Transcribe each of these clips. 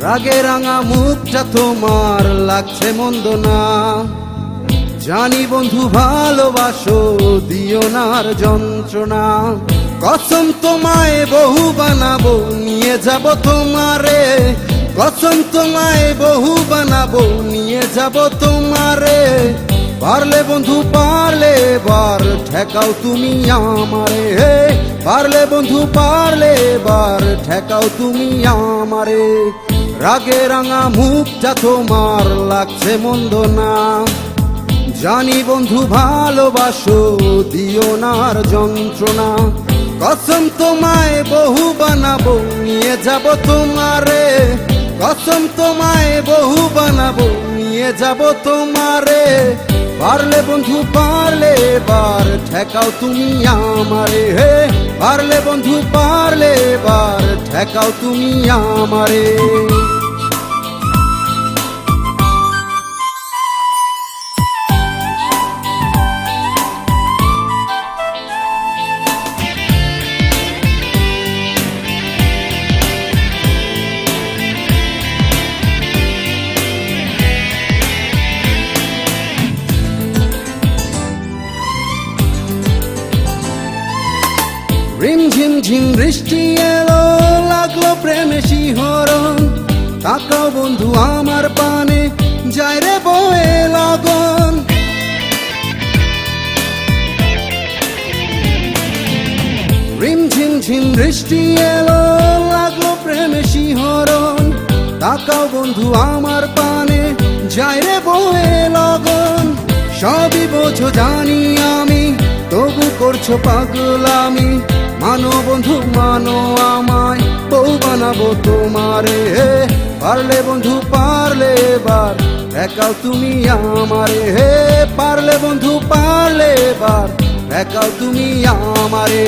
রাগে রাঙা মুখটা তোমার লাগছে মন্দ না, জানি বন্ধু ভালোবাসো, দিও না আর যন্ত্রণা। কসম তোমায় বহু বানাবো, নিয়ে যাব তোমারে, কসম তোমায় বহু বানাবো, নিয়ে যাব তোমারে। পারলে বন্ধু পারলে এবার ঠেকাও তুমি আমারে, পারলে বন্ধু পারলে এবার ঠেকাও তুমি আমারে। রাগে রাঙা মুখটা তোমার লাগছে মন্দ না, জানি বন্ধু ভালোবাসো, দিও না আর যন্ত্রণা। কসম তোমায় বহু বানাবো, নিয়ে যাব তোমারে, কসম তোমায় বহু বানাবো, নিয়ে যাব তোমারে। পারলে বন্ধু পারলে এবার ঠেকাও তুমি আমারে, পারলে বন্ধু পারলে এবার ঠেকাও তুমি আমারে। রিমঝিম ঝিম বৃষ্টি এলো, লাগলো প্রেমে শিহরণ। তাকাও বন্ধু আমার পানে, যায় রে বয়ে লগন। রিমঝিম ঝিম বৃষ্টি এলো, লাগলো প্রেমে শিহরণ। তাকাও বন্ধু আমার পানে, যায় রে বয়ে লগন। সবই বোঝো জানি আমি, তবু করছো পাগলামি। মানো বন্ধু মানো আমায়, বউ বানাবো তোমারে। পারলে বন্ধু পারলে এবার ঠেকাও তুমি আমারে, পারলে বন্ধু পারলে এবার ঠেকাও তুমি আমারে।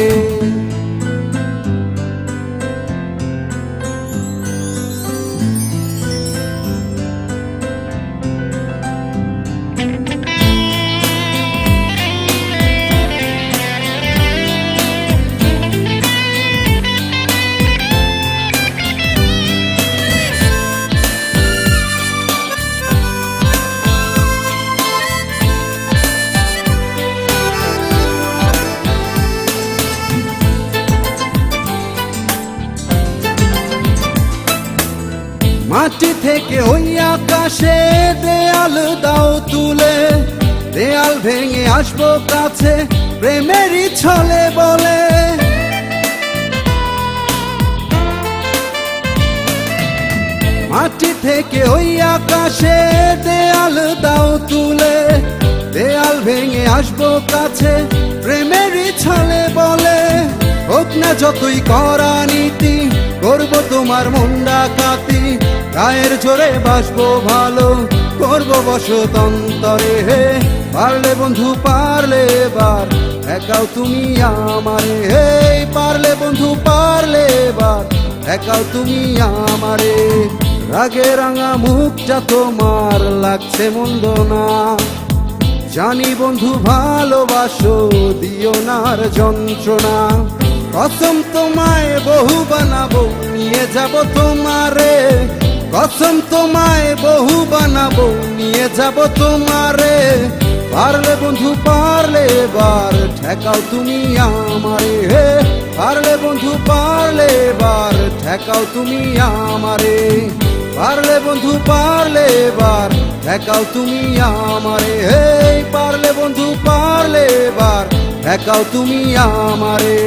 মাটি থেকে ওই আকাশে দেয়াল দাও তুলে, দেয়াল ভেঙে আসবো কাছে, প্রেমেরই ছলে বলে। মাটি থেকে ওই আকাশে দেয়াল দাও তুলে, দেয়াল ভেঙে আসবো কাছে, প্রেমেরই ছলে বলে। হোক না যতই করা নীতি, করবো তোমার মন ডাকাতি। গায়ের জোরে বাসবো ভালো, করবো বসতন্তরে। পারলে বন্ধু পারলে এবার ঠেকাও তুমি আমারে, পারলে বন্ধু পারলে এবার ঠেকাও তুমি আমারে। রাগে রাঙা মুখটা তোমার লাগছে মন্দ না, জানি বন্ধু ভালোবাসো, দিও না আর যন্ত্রণা। কসম তোমায় বহু বানাবো, নিয়ে যাব তোমারে, কসম তোমায় বহু বানাবো, নিয়ে যাব তোমারে। পারলে বন্ধু পারলে এবার ঠেকাও তুমি আমারে, পারলে বন্ধু পারলে এবার ঠেকাও তুমি আমারে। পারলে বন্ধু পারলে এবার ঠেকাও তুমি আমারে, পারলে বন্ধু পারলে এবার ঠেকাও তুমি আমারে।